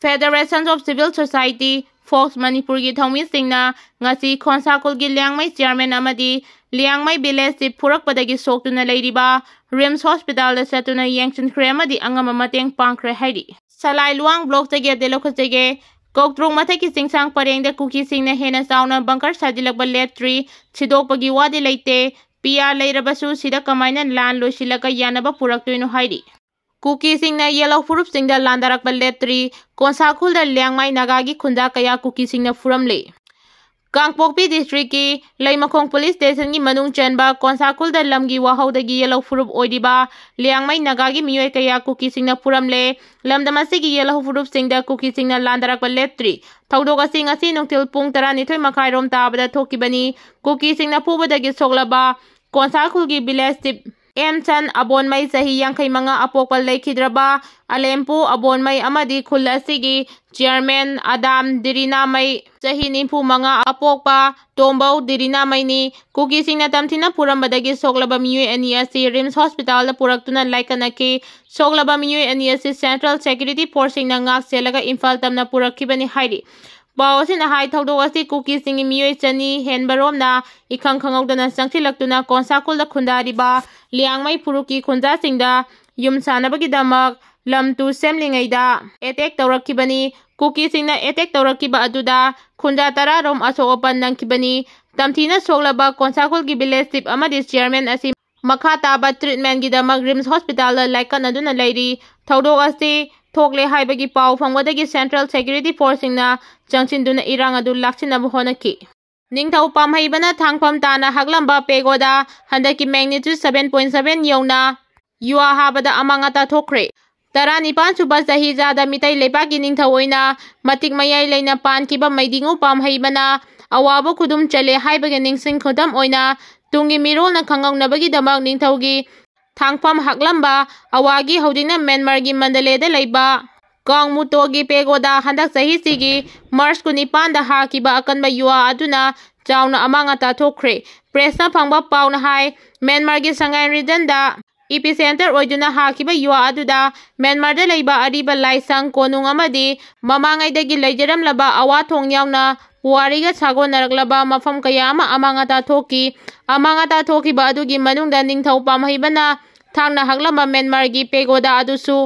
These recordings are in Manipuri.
Federation of Civil Society Fox Manipur gi thongmi singna ngasi khonsakul gi liangmai chairman amadi liangmai village si phurakpadagi soktuna leiriba Rims Hospital da satuna yengchinkhre amadi angama mateng pangkhre hairi Salai Luang block tagi delokhajege Kuotruk mathaki singsang parengda kuki singna hena sauna bunker sajilakba leptri chidokpagi wadi leite PR leirabasu sida kamaina lan loisilaka yanaba puraktoino hairi Kuki singna yellow furup singda landarakba leptri konsakul da liangmai nagagi khunda kaya kuki singna furamle Kangpokpi district ki Laimakong police station gi manung chanba konsakul da lamgi wahaudagi yellow furup oidiba liangmai nagagi miyoi kaya kuki singna furamle lamdamasi gi yellow furup singda kuki singna landarakba leptri thaudoga sing asi nungtil pung 12 makhai rom tabada thokibani kuki singna pubadagi soglaba konsakul gi village tip Emchan abonmai sahi yangkai manga apokpal laikhidraba Alempu abonmai amadi khullasigi chairman Adam Dirinamai sahi nimpu manga apokpa Tombau Dirinamai ni kuki singna tamthina purambadagi soglaba miyoi ani asi Rims Hospital da puraktuna laikanaki soglaba miyoi ani asi Central Security Force singna ngak selaga Imphal tamna purakhibani hairi Bawasin hai thaudoasi kuki singi miyoi chani henbaromna ikhang khangawdana sangthilaktuna konsakul da khundariba liangmai puruki khunja singda yum sanabagi damak lam tu semlingaida attack tawrakhibani kuki singna attack tawrakhiba aduda khunja tara rom asopan nangkhibani tamthina soglaba konsakul gi village tip amadi chairman asi makha taba treatment gi damak Rims Hospital la laikan aduna leiri thaudoasi Thokle haibagi pau phangwadagi Central Security Force singna changchinduna irang adu lakchinaba honaki Ningthau pamhaibana thangpham tana haglamba pegoda handaki magnitude 7.7 yona yua habada amangata thokre Taranipan suba sahijada mitai lepaki ningthau oina matik mayai leina pankiba maidingu pamhaibana awabo khudum chale haibagi ningsing khodam oina tungi mirolna khangawnabagi damak ningthaugi Thangpham haklamba awagi hodina Myanmar gi Mandalay da leiba Kangmuto gi pegoda handak sahi sigi March 19 da hakiba akanba yua aduna chauna amangata thokre pressna phangba pauna hai Myanmar gi Sangai region da epicenter oiduna hakiba yua aduda Myanmar da leiba ariba laisang konung amadi mamangai dagi leijaram laba awathong yauna Puariga sago naraklaba mafam kaya ama amangata thoki ba adugi manungda ningthau pamhaibana thangna haglamba Myanmar gi pegoda adusu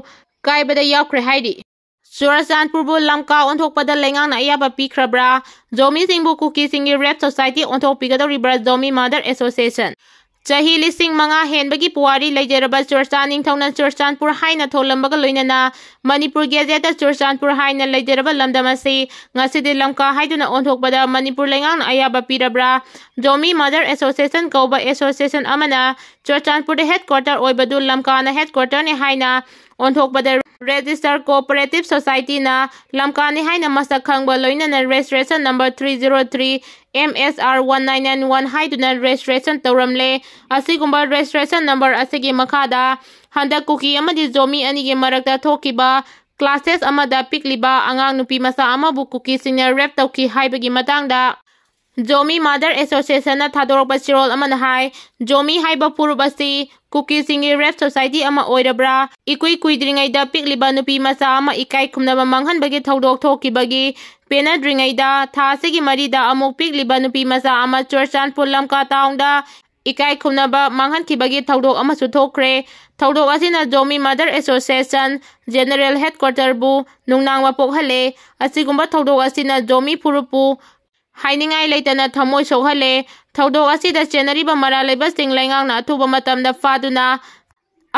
kaibada yaukre haidi Churachandpur bu lamka onthokpada lengang na ayaba pikhrabra Zomi singbu kuki singi rep society onthok pigadoribra Zomi Mother Association Chahi lising manga henbagi puari leijaraba Churachan ningthauna Churachandpur haina tholambaga loinana Manipur gazeta Churachandpur haina leijaraba lamdamasi ngasidi lamka haiduna onthokpada Manipur lengang ayaba pirabra Zomi Mother Association kauba association amana Churachandpur de headquarter oibadu lamka na headquarter ni haina onthokpada Register Cooperative Society na lamka ni haina masak khangba loinana registration number 303 MSR 1991 haiduna registration tawramle asigumba registration number asigi makhada handa kuki amadi zomi anigi marakta thokiba classes amada pikliba angang nupi masa amabu kuki senior rep tawki haibagi matangda Zomi Mother Association na thadorokba sirol amana hai Zomi haiba purubasi kuki singi rep society ama oirabra ikui kuidringaida pikliba nupi masa ama ikai khumnaba manghanbagi thodok thokibagi penadringaida thasigi marida amuk pikliba nupi masa ama Churachandpur lamka taungda ikai khumnaba manghankibagi thodok amasu thokre thodok asina Zomi Mother Association General Headquarter bu nungnangwa pokhale asigumba thodok asina Zomi purupu Hainingai leitana thamoi sohale thodok asida chenariba mara lebasting laingangna athuba matamda faduna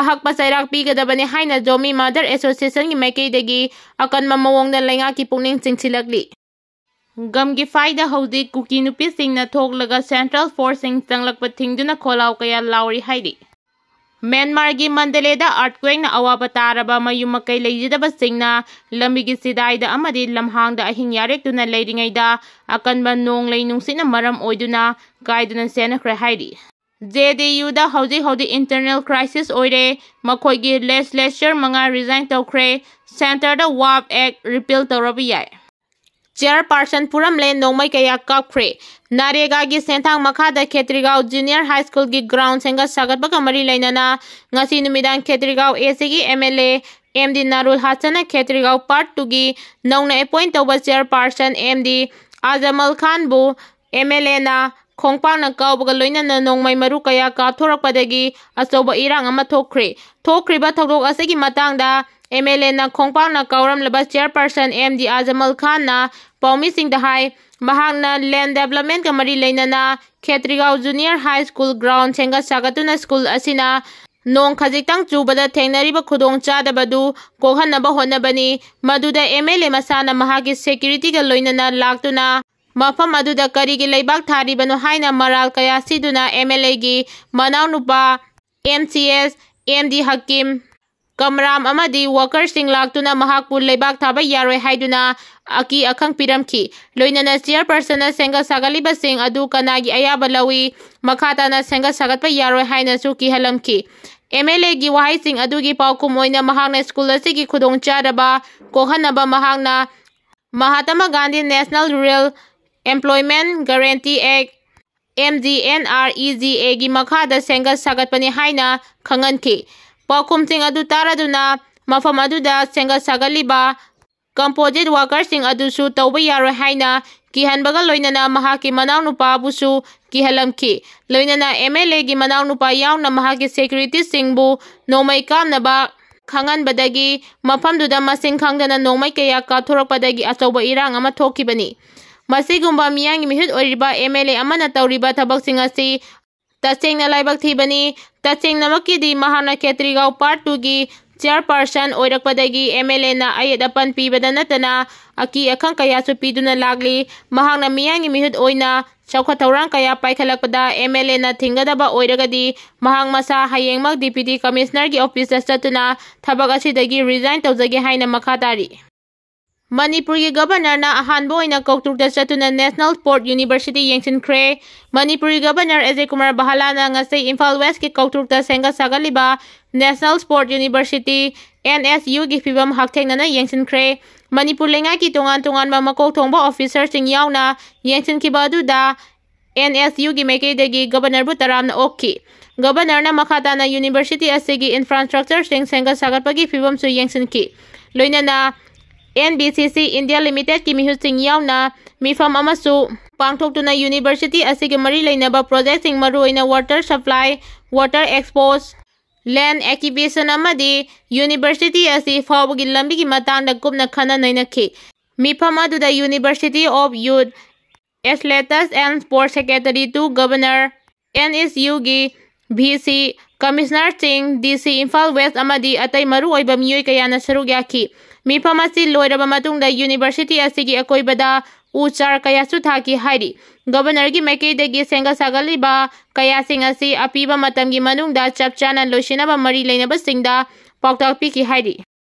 ahakpa sairak pigadabani haina Zomi Mother Association gi maikeidagi akanma mawongda lainga ki pungning chingchilakli gamgi faida hauji kuki nupi singna thoklaga Central Force sing changlakpa thingduna kholaw kaya lauri haidi Myanmar gi Mandalay da earthquake na awaba taraba mayumakai leijidaba singna lambigi sidaida amadi lamhangda ahing yarek tuna leiringaida akanba nong leinungsina maram oiduna gaiduna senakhre haidi JDU da hauji internal crisis oire makhoigi legislature manga resign tawkhre center da WAP Act repeal tawrabi yai Chairperson Puramle Nomai Kaya Kapkre Narega gi Sentang Makhada Khetrigao Junior High School gi ground senga sagat baga mari lainana ngasi numidang Khetrigao ACG MLA MD Narul Hasana Khetrigao Part 2 gi Nauna appoint tauba chairperson MD Azamal Khan bu MLA na Khongpang na kaubaga loinana nongmai maru kaya kapthorakpadagi achoba irang ama thokriba thodok asigi matangda MLA na Khongpang na kauramlaba chairperson MD Azamal Khan na paumi singda hai mahakna land development ka mari leinana Khetrigao Junior High School ground senga sagatuna school asina nong khajitang chubada thengnariba khudong chadabadu kohanaba honabani maduda MLA masana mahagi security ga loinana laktuna mafam aduda karigi leibak tharibano haina maral kaya siduna MLA gi manau nupa MCS MD Hakim Kamram amadi worker sing laktuna mahakpu leibak thaba yaroi haiduna aki akhang piramki loinana chairperson na senga sagaliba sing adu kanagi ayaba lawi makhata na senga sagatpa yaroi haina su ki halamki MLA gi wahai sing adu gi paukum oina mahakna school asigi khudong charaba kohanaba mahakna Mahatma Gandhi National Rural Employment Guarantee Act MGNREGA gi makhada senga sagatpani haina khanganki paukum sing adu taraduna mafam aduda senga sagaliba composite workers sing adu su tauba yaroi haina kihanbaga loinana mahaki manau nupa busu kihalamki loinana MLA gi manau nupa yauna mahaki security singbu nomai kamnaba khanganbadagi mafamduda masing khangdana nomai kaya kapthorakpadagi achoba irang ama thokibani masigumba miyangi mihut oiriba MLA amana tauriba thabak singasi tasengna laibak thibani tasengna makidi mahana Khetrigao Part 2 gi chairperson oirakpadagi MLA na ayadapan pibada natana aki akhang kaya su piduna lagli mahakna miyangi mihut oina chawkhathorang kaya paikhalakpada MLA na thingadaba oiragadi mahang masa hayengmak deputy commissioner gi office statuna thabak asidagi resign tawjage haina makhatari Manipur gi governor na ahanbo ina Kuotruk Chingda National Sport University Sajinkhre Manipur gi governor Ajay Kumar Bahala na ngasai Imphal West ki Kuotruk ta senga sagaliba National Sport University NSU gi fibam hakthengna Sajinkhre Manipur lenga ki tongan ma makok thongba officer sing yauna yengsinkiba aduda NSU gi maikeidagi governor bu taramna okki governor na makhata na university asigi infrastructure sing senga sagatpagi fibam su yengsinki loinana NBCC India Limited ki mihut sing yauna mifam amasu pangthoktuna university asigi mari leinaba project sing maruina water supply water expose land acquisition amadi university asi fawgi lambi ki matangda kupna khana nainakhi mifam aduda University of Youth Athletics and Sports Secretary to Governor NSU gi VC Commissioner Singh DC Imphal West amadi atai maru oiba miyoi kayana saruk yaki mifam asi loiraba matungda university asigi akoibada uchar kaya su thaki hairi governor gi maikeidagi senga sagaliba kaya sing asi apiba matamgi manungda chapchana loisinaba mari leinaba singda pauktak piki hairi